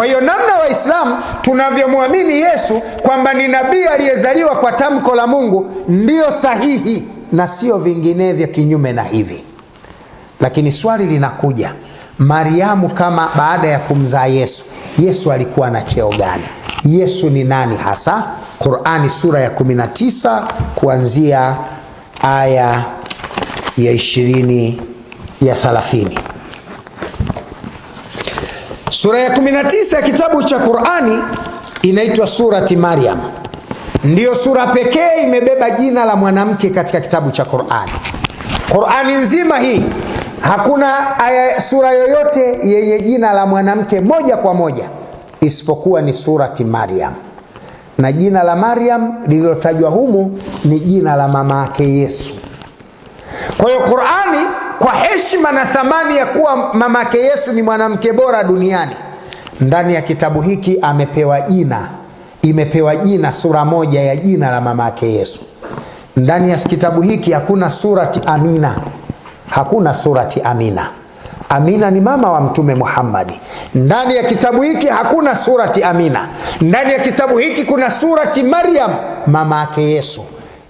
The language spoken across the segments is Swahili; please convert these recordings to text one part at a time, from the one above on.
Kwa hiyo namna Waislamu tunavyomwamini Yesu kwamba ni nabii aliyezaliwa kwa tamko la Mungu ndio sahihi na sio vinginevyo kinyume na hivi. Lakini swali linakuja, Mariamu kama baada ya kumzaa Yesu alikuwa na cheo gani? Yesu ni nani hasa? Qur'ani sura ya 19 kuanzia aya ya 20 ya 30. Sura ya 19 ya kitabu cha Qur'ani inaitwa surati Maryam. Ndiyo sura pekee imebeba jina la mwanamke katika kitabu cha Qur'ani. Qur'ani nzima hii hakuna sura yoyote yenye jina la mwanamke moja kwa moja isipokuwa ni surati Maryam. Na jina la Maryam lililotajwa humu ni jina la mama yake Yesu. Kwa hiyo Qur'ani kwa heshima na thamani ya kuwa mama yake Yesu ni mwanamke bora duniani, ndani ya kitabu hiki imepewa jina sura moja ya jina la mama yake Yesu. Ndani ya kitabu hiki hakuna surati Amina. Hakuna surati Amina. Amina ni mama wa Mtume Muhammad. Ndani ya kitabu hiki hakuna surati Amina. Ndani ya kitabu hiki kuna surati Maryam, mama yake Yesu.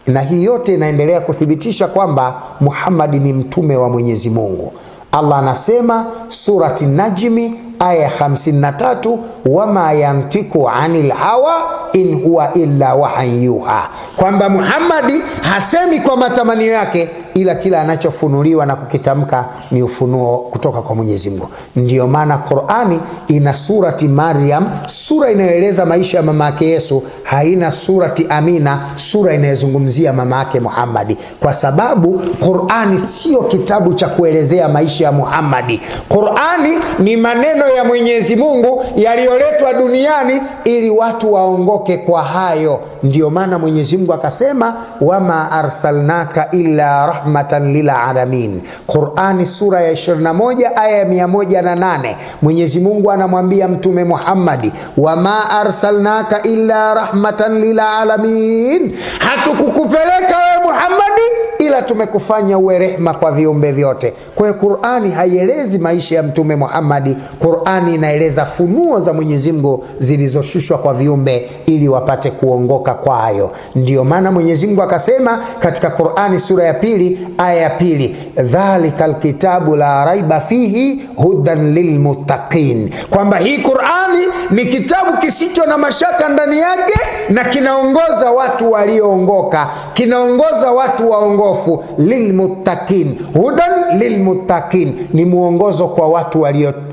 Na hii yote inaendelea kuthibitisha kwamba Muhammad ni mtume wa Mwenyezi Mungu. Allah anasema surati Najmi aya 53, wama yantiku anil hawa in huwa illa wahyin yuha, kwamba Muhammad hasemi kwa matamanio yake ila kila anachofunuliwa na kukitamka ni ufunuo kutoka kwa Mwenyezi Mungu. Ndiyo maana Qur'ani ina surati Maryam, sura inayoeleza maisha ya mama yake Yesu, haina surati Amina, sura inayozungumzia mama yake Muhammad, kwa sababu Qur'ani sio kitabu cha kuelezea maisha ya Muhammad. Qur'ani ni maneno ya Mwenyezi Mungu yaliyoletwa duniani ili watu waongoke kwa hayo. Ndiyo maana Mwenyezi Mungu akasema wama arsalnaka illa rahmatan lil alamin. Qur'ani sura ya 21 aya ya 108. Mwenyezi Mungu anamwambia Mtume Muhammad, wama arsalnaka illa rahmatan lil alamin, hatukukupeleka wewe Muhammad ila tumekufanya uwe rehema kwa viumbe vyote. Kwa hiyo Qur'ani haielezi maisha ya Mtume Muhammad. Qur'ani inaeleza funuo za Mwenyezi Mungu zilizoshushwa kwa viumbe ili wapate kuongoka kwayo. Ndiyo maana Mwenyezi Mungu akasema katika Qur'ani sura ya 2 aya ya 2, dhalikal kitabu la raiba fihi hudan lilmuttaqin, kwamba hii Qur'ani ni kitabu kisicho na mashaka ndani yake na kinaongoza watu walioongoka, kinaongoza watu waongofu. Lilmuttaqin, hudan lilmuttaqin, ni muongozo kwa watu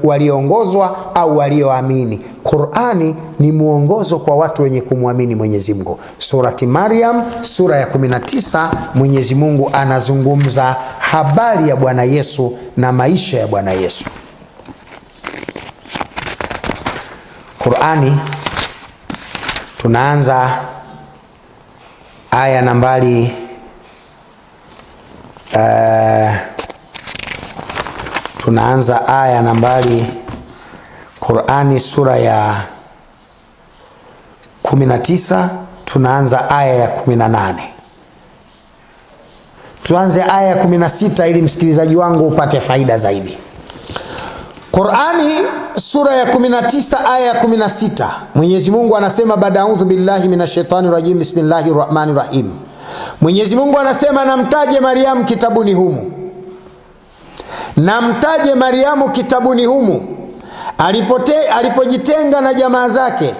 walioongozwa au walioamini. Qur'ani ni muongozo kwa watu wenye kumwamini Mwenyezi Mungu. Surati Maryam sura ya 19, Mwenyezi Mungu anazungumza habari ya Bwana Yesu na maisha ya Bwana Yesu. Qur'ani tunaanza aya nambari tunaanza aya nambari Qur'ani sura ya 19, tunaanza aya ya 18. Tuanze aya ya 16 ili msikilizaji wangu upate faida zaidi. Qur'ani sura ya 19 aya ya 16, Mwenyezi Mungu anasema baada a'udhu billahi minashaitani rajim, bismillahir rahmanir rahim. Mwenyezi Mungu anasema namtaje Mariamu kitabuni humu. Namtaje Mariamu kitabuni humu alipojitenga na jamaa zake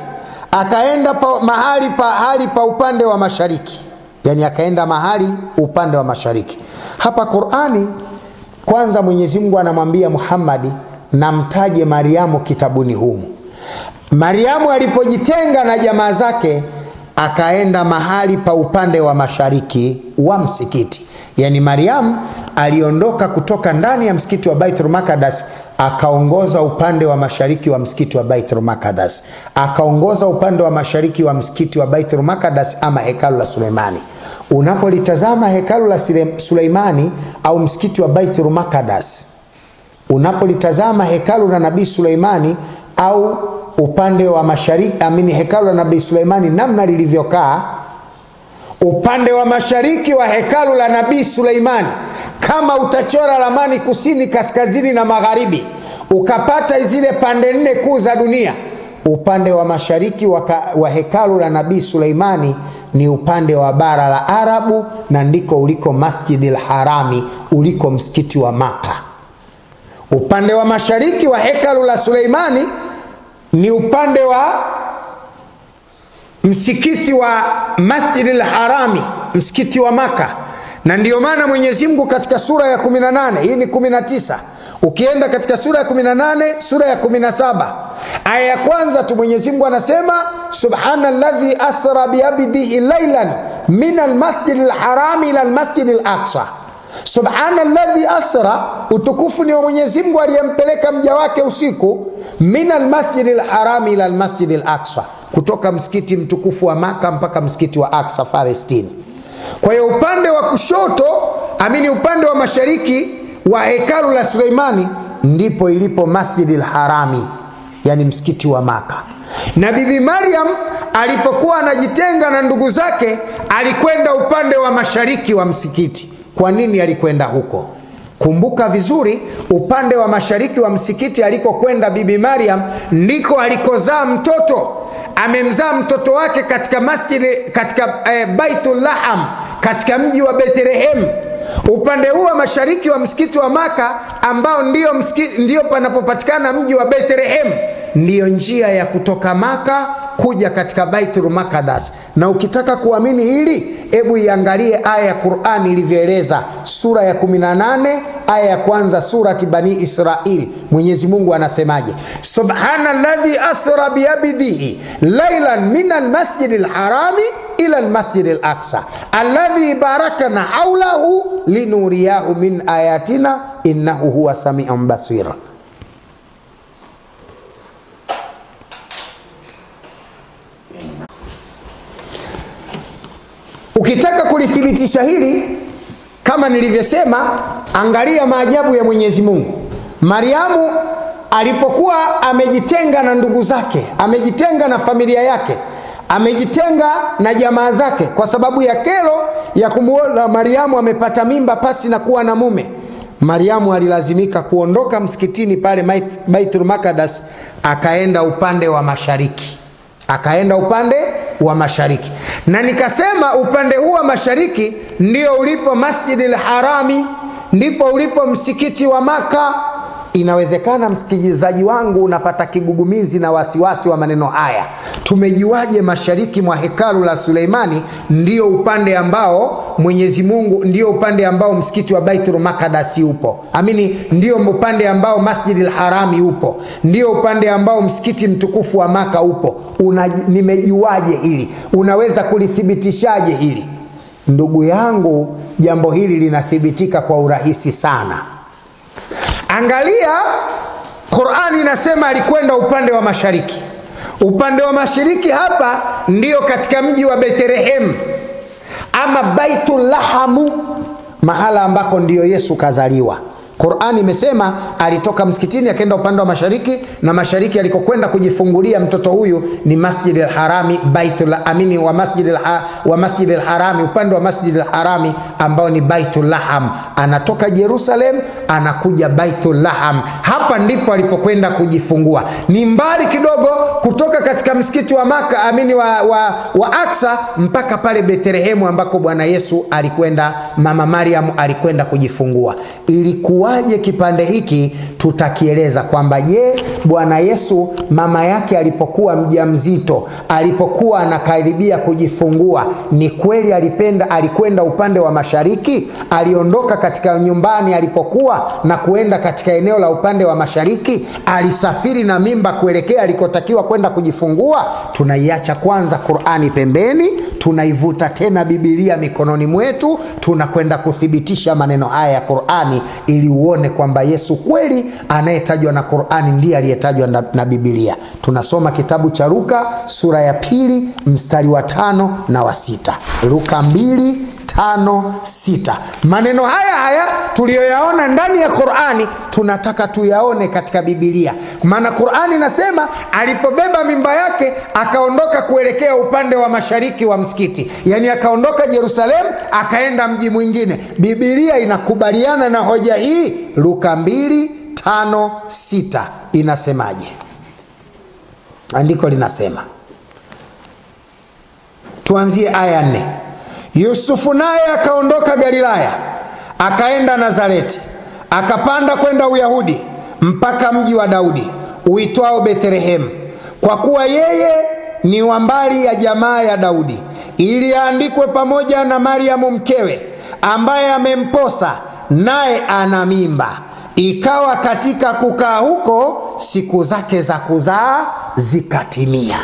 akaenda mahali pa upande wa mashariki. Yani akaenda mahali upande wa mashariki. Hapa Qur'ani kwanza Mwenyezi Mungu anamwambia Muhammad namtaje Mariamu kitabuni humu. Mariamu alipojitenga na jamaa zake akaenda mahali pa upande wa mashariki wa msikiti. Yani Mariam aliondoka kutoka ndani ya msikiti wa Baitul Maqdis akaongoza upande wa mashariki wa msikiti wa Baitul Maqdis. Akaongoza upande wa mashariki wa msikiti wa Baitul Maqdis ama hekalu la Suleimani. Unapolitazama hekalu la Suleimani au msikiti wa Baitul Maqdis, unapolitazama hekalu la Nabii Suleimani au upande wa mashariki hekalu la Nabii Suleimani namna lilivyokaa, upande wa mashariki wa hekalu la Nabii Suleimani, kama utachora ramani kusini, kaskazini na magharibi, ukapata zile pande 4 kuu za dunia, upande wa mashariki wa hekalu la Nabii Suleimani ni upande wa bara la Arabu, na ndiko uliko Masjidil Harami, uliko msikiti wa Maka. Upande wa mashariki wa hekalu la Suleimani ni upande wa msikiti wa Masjidil Harami, msikiti wa Maka. Na ndiyo maana Mwenyezi Mungu katika sura ya 18, hii ni 19, ukienda katika sura ya 18, sura ya 17, aya ya kwanza tu Mwenyezi Mungu anasema subhanalladhi asra biabdihi laylan minal masjidil harami ila almasjidil aqsa. Subhanalladhi asra, utukufu ni wa Mwenyezi Mungu aliyempeleka mja wake usiku, minal masjidil harami ila almasjidil aqsa, kutoka msikiti mtukufu wa Maka mpaka msikiti wa Aqsa Palestina. Kwa hiyo upande wa kushoto, upande wa mashariki wa hekalu la Suleimani ndipo ilipo Masjidil Harami, yani msikiti wa Maka. Na Bibi Maryam alipokuwa anajitenga na ndugu zake, alikwenda upande wa mashariki wa msikiti. Kwa nini alikwenda huko? Kumbuka vizuri, upande wa mashariki wa msikiti alikokwenda Bibi Maryam ndiko alikozaa mtoto. Amemzaa mtoto wake katika Baitul Laham, katika mji wa Bethlehem. Upande huu wa mashariki wa msikiti wa Maka, ambao ndio panapopatikana mji wa Bethlehem, ndiyo njia ya kutoka Maka kuja katika Baitul Maqdis. Na ukitaka kuamini hili, hebu iangalie aya ya Qur'ani ilivyoeleza, sura ya 18 aya ya kwanza, surati Bani Israil. Mwenyezi Mungu anasemaje? Subhanalladhi asra biabdihi laylan minal masjidil harami ila almasjidil aqsa alladhi barakana hawlahu linuriyahu min ayatina innahu huwa sami'un basir. Ukitaka kulithibitisha hili, kama nilivyosema, angalia maajabu ya Mwenyezi Mungu. Mariamu alipokuwa amejitenga na ndugu zake, amejitenga na familia yake, amejitenga na jamaa zake kwa sababu ya kero ya kumuona Mariamu amepata mimba pasi na kuwa na mume, Mariamu alilazimika kuondoka msikitini pale Baitul Maqdis, akaenda upande wa mashariki. Na nikasema upande huu wa mashariki ndio ulipo Masjidil Harami, ndipo ulipo msikiti wa Maka. Inawezekana msikilizaji wangu unapata kigugumizi na wasiwasi wa maneno haya. Tumejuaje mashariki mwa hekalu la Suleimani ndio upande ambao Mwenyezi Mungu, ndio upande ambao msikiti wa Baitul Maqdis upo? Ndio upande ambao Masjidil Harami upo, ndio upande ambao msikiti mtukufu wa Maka upo. Nimejuaje hili? Unaweza kulithibitishaje hili? Ndugu yangu, jambo hili linathibitika kwa urahisi sana. Angalia, Qur'ani inasema alikwenda upande wa mashariki. Upande wa mashariki hapa ndio katika mji wa Bethlehem ama Baitul Lahamu, mahala ambako ndio Yesu kazaliwa. Qur'ani imesema alitoka msikitini akaenda upande wa mashariki, na mashariki alikokwenda kujifungulia mtoto huyu ni Masjidil Harami, wa Masjidil Harami, upande wa Masjidil Harami ambao ni Baitul Laham. Anatoka Jerusalem anakuja Baitul Laham, hapa ndipo alipokwenda kujifungua. Ni mbali kidogo kutoka katika msikiti wa Maka, wa Aqsa, mpaka pale Bethlehem ambako Bwana Yesu alikwenda, mama Maryam alikwenda kujifungua. Ilikuwaje kipande hiki? Tutakieleza kwamba Bwana Yesu mama yake alipokuwa mjamzito, alipokuwa anakaribia kujifungua, ni kweli alikwenda upande wa mashariki? Aliondoka katika nyumbani alipokuwa na kuenda katika eneo la upande wa mashariki? Alisafiri na mimba kuelekea alikotakiwa kwenda kujifungua? Tunaiacha kwanza Qur'ani pembeni, tunaivuta tena Biblia mikononi mwetu, tunakwenda kuthibitisha maneno haya ya Qur'ani ili uone kwamba Yesu kweli anayetajwa na Qur'ani ndiye aliyetajwa na Biblia. Tunasoma kitabu cha Luka sura ya 2 mstari wa 5 na wa 6. Luka 2:5-6. Maneno haya tuliyoyaona ndani ya Qur'ani tunataka tuyaone katika Biblia. Maana Qur'ani inasema alipobeba mimba yake akaondoka kuelekea upande wa mashariki wa msikiti. Yani akaondoka Yerusalem akaenda mji mwingine. Biblia inakubaliana na hoja hii. Luka 2:5-6 inasemaje? Andiko linasema, tuanzie aya 4. Yusufu naye akaondoka Galilaya, akaenda Nazareti, akapanda kwenda Uyahudi mpaka mji wa Daudi uitwao Bethlehemu, kwa kuwa yeye ni wa mbari ya jamaa ya Daudi, ili aandikwe pamoja na Mariamu mkewe, ambaye amemposa naye ana mimba. Ikawa katika kukaa huko siku zake za kuzaa zikatimia.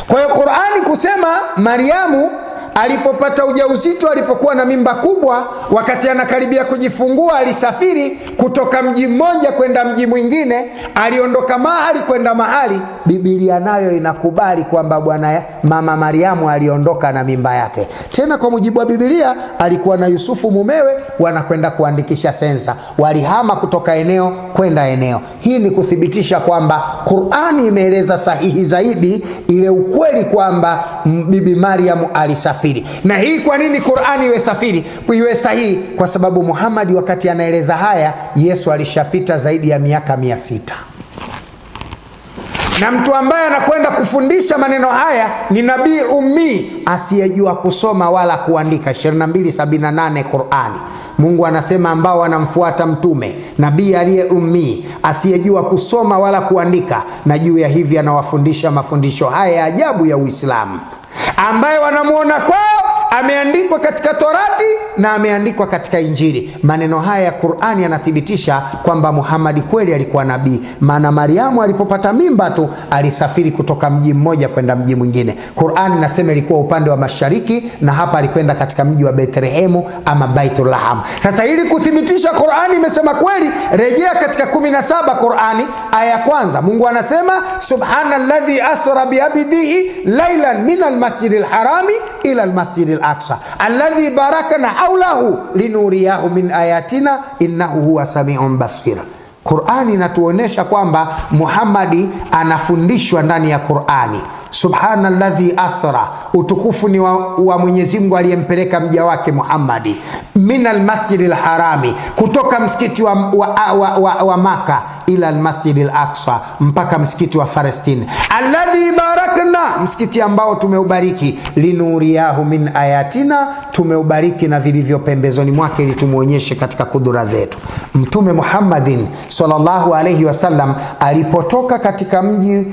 Kwa hiyo Qur'ani kusema Mariamu alipopata ujauzito, alipokuwa na mimba kubwa, wakati anakaribia kujifungua, alisafiri kutoka mji mmoja kwenda mji mwingine, aliondoka mahali kwenda mahali. Biblia nayo inakubali kwamba mama Mariamu aliondoka na mimba yake. Tena kwa mujibu wa Biblia alikuwa na Yusufu mumewe, wanakwenda kuandikisha sensa, walihama kutoka eneo kwenda eneo. Hii ni kuthibitisha kwamba Qur'ani imeeleza sahihi zaidi ile ukweli kwamba bibi Mariamu alisafiri. Na hii kwa nini Qur'ani iwe sahihi? Kwa sababu Muhammad wakati anaeleza haya, Yesu alishapita zaidi ya miaka 600. Na mtu ambaye anakwenda kufundisha maneno haya ni nabii ummi asiyejua kusoma wala kuandika. 22:78 Qur'ani. Mungu anasema ambao wanamfuata mtume nabii aliye ummi asiyejua kusoma wala kuandika, na juu ya hivi anawafundisha mafundisho haya ya ajabu ya Uislamu, ambaye wanamuona kwao ameandikwa katika Torati na ameandikwa katika Injili. Maneno haya ya Qur'ani yanathibitisha kwamba Muhammad kweli alikuwa nabii. Maana Mariamu alipopata mimba tu alisafiri kutoka mji mmoja kwenda mji mwingine. Qur'ani nasema ilikuwa upande wa mashariki, na hapa alikwenda katika mji wa Bethlehemu ama Baitul Laham. Sasa ili kuthibitisha Qur'ani imesema kweli, rejea katika 17 Qur'ani aya ya kwanza. Mungu anasema subhanalladhi asra biabdihi laylan minal masjidil harami ila almasjidil aqsa alladhi barakana hawlahu linuriyahu min ayatina innahu huwa samiun basir. Qur'ani inatuonesha kwamba Muhammadi anafundishwa ndani ya Qur'ani. Subhanalladhi asra, utukufu ni wa Mwenyezi Mungu aliyempeleka mja wake Muhammadi, minal masjidil harami, kutoka msikiti wa Maka, ila almasjidil aqsa, mpaka msikiti wa Palestina, alladhi barakna, msikiti ambao tumeubariki, linuriyahu min ayatina, tumeubariki na vilivyo pembezoni mwake ili tumuonyeshe katika kudura zetu. Mtume Muhammadin sallallahu alayhi wasallam alipotoka katika mji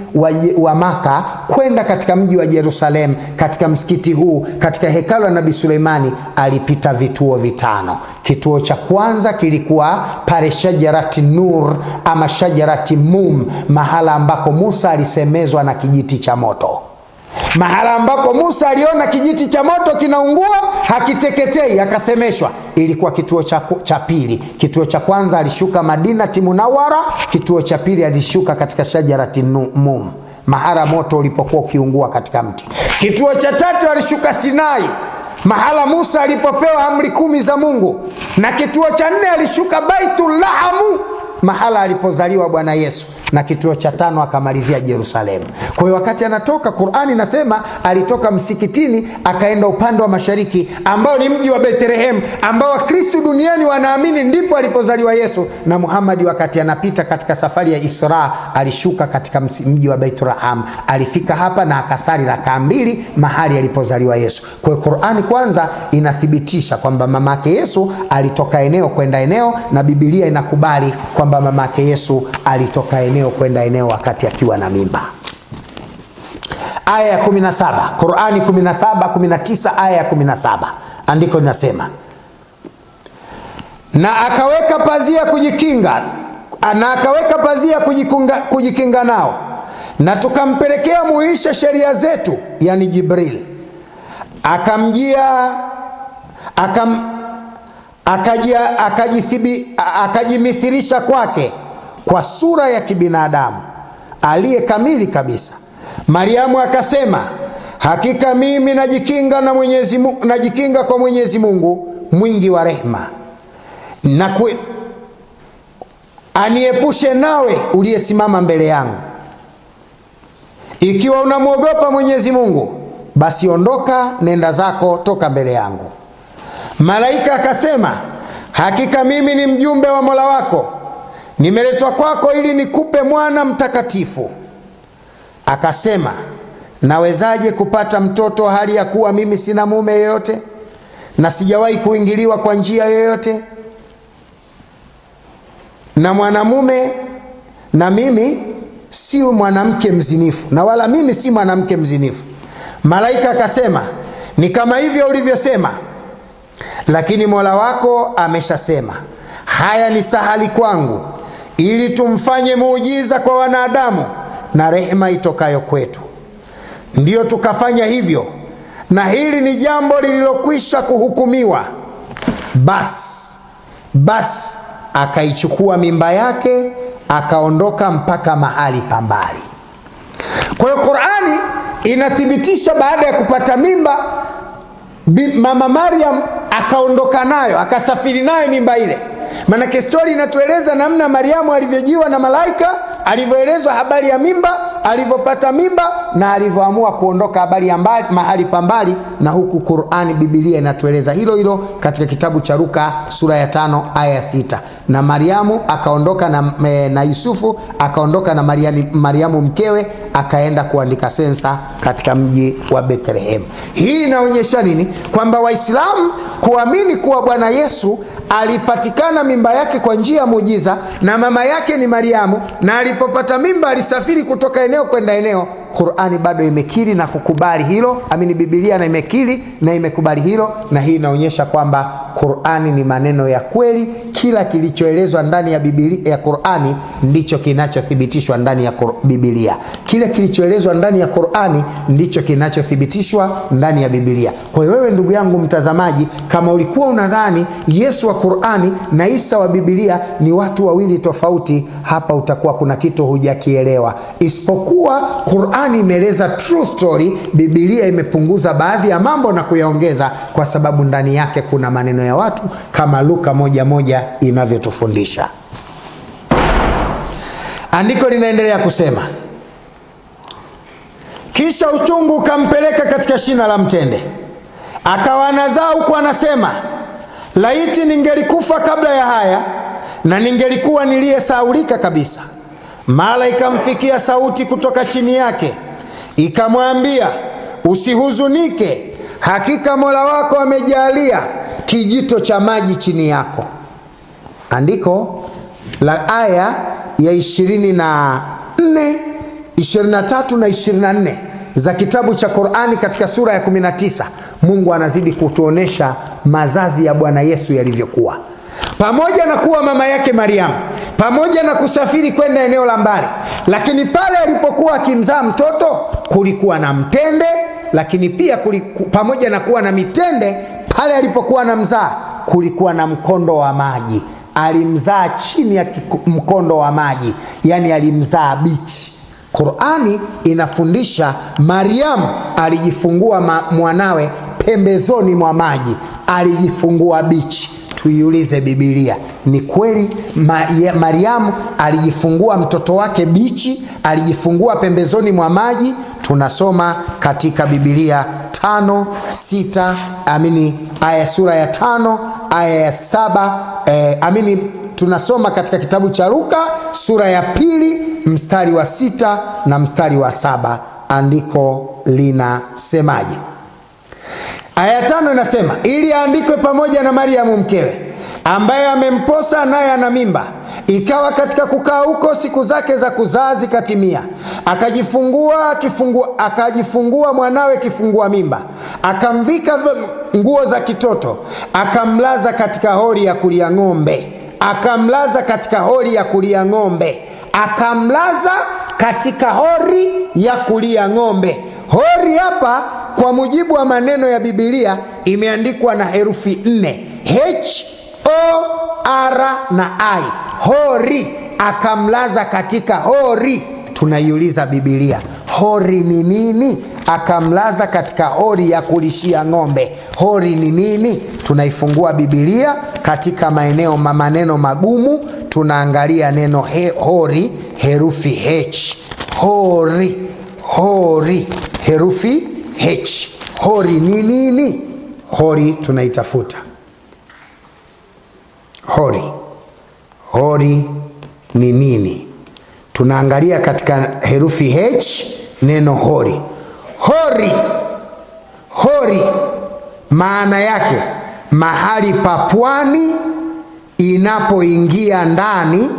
wa Maka kwenda katika mji wa Jerusalem, katika msikiti huu, katika hekalu la Nabii Suleimani, alipita vituo vitano. Kituo cha kwanza kilikuwa pale shajarati nur ama shajarati mum, mahala ambako Musa alisemezwa na kijiti cha moto. Mahala ambako Musa aliona kijiti cha moto kinaungua hakiteketei, akasemeshwa. Ilikuwa kituo cha pili. Kituo cha kwanza alishuka Madina Munawwara, kituo cha pili alishuka katika shajarati mum, mahala moto ulipokuwa ukiungua katika mti. Kituo cha tatu alishuka Sinai, mahala Musa alipopewa amri 10 za Mungu. Na kituo cha 4 alishuka Baitul Laham, mahala alipozaliwa Bwana Yesu. Na kituo cha 5 akamalizia Yerusalemu. Kwa hiyo wakati anatoka, Qur'ani nasema alitoka msikitini akaenda upande wa mashariki ambao ni mji wa Bethlehem, ambao Wakristo duniani wanaamini ndipo alipozaliwa Yesu. Na Muhammad wakati anapita katika safari ya Isra alishuka katika mji wa Baitul Laham. Alifika hapa na akasali rakaa 2 mahali alipozaliwa Yesu. Kwa hiyo Qur'ani kwanza inathibitisha kwamba mamake Yesu alitoka eneo kwenda eneo, na Biblia inakubali kwamba mamake Yesu alitoka eneo kwenda eneo wakati akiwa na mimba. Aya ya 17, Qur'ani 17:19, aya ya 17. Andiko linasema, na akaweka pazia kujikinga nao, na tukampelekea muisha sheria zetu, yani Jibril. Akamjia akajimithirisha kwake kwa sura ya kibinadamu aliye kamili kabisa. Mariamu akasema, hakika mimi najikinga kwa Mwenyezi Mungu mwingi wa rehema, na aniepushe nawe uliyesimama mbele yangu. Ikiwa unamwogopa Mwenyezi Mungu, basi ondoka, nenda zako, toka mbele yangu. Malaika akasema, hakika mimi ni mjumbe wa Mola wako, nimeletwa kwako ili nikupe mwana mtakatifu. akasema, nawezaje kupata mtoto hali ya kuwa mimi sina mume yoyote na sijawahi kuingiliwa kwa njia yoyote na mwanamume, na mimi si mwanamke mzinifu, na wala mimi si mwanamke mzinifu. Malaika akasema, ni kama hivyo ulivyosema, lakini Mola wako ameshasema, haya ni sahali kwangu, ili tumfanye muujiza kwa wanadamu na rehema itokayo kwetu. Ndiyo tukafanya hivyo, na hili ni jambo lililokwisha kuhukumiwa. Bas akaichukua mimba yake, akaondoka mpaka mahali pambali. Kwa hiyo Qur'ani inathibitisha baada ya kupata mimba, mama Maryam akaondoka nayo, akasafiri nayo mimba ile. Maana story inatueleza namna Mariamu alivyojiwa na malaika, alivyoelezwa habari ya mimba, alivyopata mimba, na alivyoamua kuondoka habari ya mbali, mahali pambali. Na huku Qur'ani, Biblia inatueleza hilo hilo katika kitabu cha Luka sura ya 5 aya 6. Na Mariamu akaondoka na Yusufu akaondoka na Mariamu mkewe, akaenda kuandika sensa katika mji wa Bethlehem. Hii inaonyesha nini? Kwamba Waislamu kuamini kuwa Bwana Yesu alipatikana mimba yake kwa njia ya muujiza, na mama yake ni Mariamu, na alipopata mimba alisafiri kutoka eneo kwenda eneo. Qur'ani bado imekiri na kukubali hilo. Biblia na imekiri na imekubali hilo, na hii inaonyesha kwamba Qur'ani ni maneno ya kweli. Kila kilichoelezwa ndani ya Biblia ya Qur'ani ndicho kinachothibitishwa ndani ya Biblia. Kile kilichoelezwa ndani ya Qur'ani ndicho kinachothibitishwa ndani ya Biblia. Kwa hiyo wewe ndugu yangu mtazamaji, kama ulikuwa unadhani Yesu wa Qur'ani na Isa wa Biblia ni watu wawili tofauti, hapa utakuwa kuna kitu hujakielewa. Isipokuwa Qur'ani imeeleza true story, Biblia imepunguza baadhi ya mambo na kuyaongeza, kwa sababu ndani yake kuna maneno ya watu, kama Luka 1:1 inavyotufundisha. Andiko linaendelea kusema, kisha uchungu ukampeleka katika shina la mtende, akawa anazaa huku anasema, laiti ningelikufa kabla ya haya, na ningelikuwa niliyesahaulika kabisa. Mara ikamfikia sauti kutoka chini yake, ikamwambia, usihuzunike, hakika Mola wako amejalia kijito cha maji chini yako. Andiko la aya ya 24, 23 na 24 za kitabu cha Qur'ani katika sura ya 19. Mungu anazidi kutuonesha mazazi ya Bwana Yesu yalivyokuwa. Pamoja na kuwa mama yake Mariamu, pamoja na kusafiri kwenda eneo la mbali, lakini pale alipokuwa akimzaa mtoto kulikuwa na mtende. Lakini pia pamoja na kuwa na mitende, pale alipokuwa anamzaa kulikuwa na mkondo wa maji. Alimzaa chini ya mkondo wa maji, yani alimzaa bichi. Qur'ani inafundisha Mariamu alijifungua mwanawe pembezoni mwa maji, alijifungua bichi. Tuiulize Biblia, ni kweli Mariamu alijifungua mtoto wake bichi, alijifungua pembezoni mwa maji? Tunasoma katika Biblia 5:6, aya sura ya 5 aya ya 7, tunasoma katika kitabu cha Luka sura ya 2 mstari wa 6 na mstari wa 7. Andiko linasemaje? Aya 5 inasema, ili aandikwe pamoja na Mariamu mkewe, ambaye amemposa naye ana mimba. Ikawa katika kukaa huko siku zake za kuzaa zikatimia, akajifungua mwanawe kifungua mimba, akamvika nguo za kitoto, akamlaza katika hori ya kulia ng'ombe. Akamlaza katika hori ya kulia ng'ombe. Akamlaza katika hori ya kulia ng'ombe. Hori hapa kwa mujibu wa maneno ya Biblia imeandikwa na herufi 4, H-O-R na I. Hori, akamlaza katika hori. Tunaiuliza Biblia, hori ni nini? Akamlaza katika hori ya kulishia ng'ombe. Hori ni nini? Tunaifungua Biblia katika maneno magumu, tunaangalia neno hori, herufi H. Hori, herufi H. Hori ni nini? Hori tunaitafuta. Hori ni nini? Tunaangalia katika herufi H neno hori. Hori maana yake mahali pa pwani inapoingia ndani,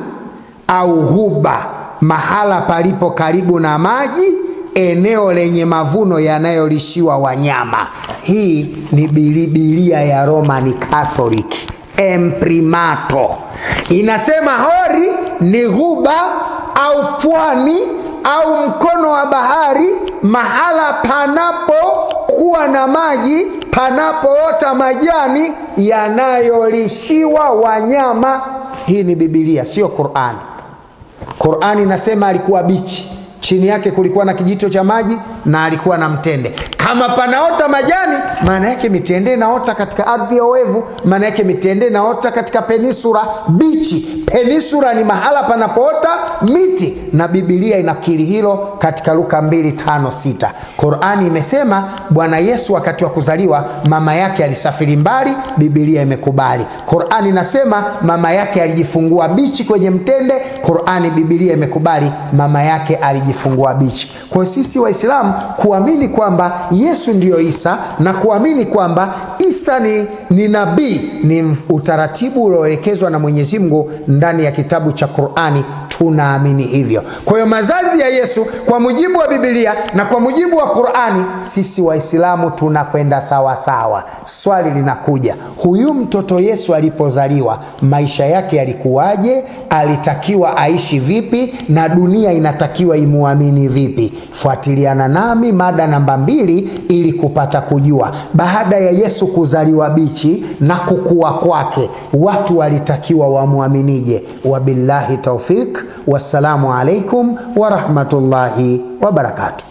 au huba, mahala palipo karibu na maji, eneo lenye mavuno yanayolishiwa wanyama. Hii ni Biblia ya Roman Catholic, Imprimato. Inasema hori ni huba au pwani au mkono wa bahari, mahala panapokuwa na maji, panapoota majani yanayolishiwa wanyama. Hii ni Biblia, sio Qur'ani. Qur'ani inasema alikuwa bichi, chini yake kulikuwa na kijito cha maji na alikuwa na mtende. Kama panaota majani, maana yake mitende inaota katika ardhi ya oevu, maana yake mitende inaota katika peninsula bichi. Peninsula ni mahala panapoota miti, na Biblia inakiri hilo katika Luka 2:5-6. Qur'ani imesema Bwana Yesu wakati wa kuzaliwa mama yake alisafiri mbali, Biblia imekubali. Qur'ani inasema mama yake alijifungua bichi kwenye mtende, Qur'ani, Biblia imekubali mama yake alijifungua bichi. Kwa sisi Waislamu kuamini kwamba Yesu ndiyo Isa na kuamini kwamba Isa ni nabii ni utaratibu ulioelekezwa na Mwenyezi Mungu ndani ya kitabu cha Qur'ani. Tunaamini hivyo. Kwa hiyo mazazi ya Yesu kwa mujibu wa Biblia na kwa mujibu wa Qur'ani, sisi Waislamu tunakwenda sawa sawa. Swali linakuja, huyu mtoto Yesu alipozaliwa maisha yake yalikuwaje? Alitakiwa aishi vipi? Na dunia inatakiwa imuamini vipi? Fuatiliana nami mada namba 2 ili kupata kujua baada ya Yesu kuzaliwa bichi na kukua kwake watu walitakiwa wamuaminije. Wabillahi tawfik. Wassalamu alaikum wa rahmatullahi wa barakatuh.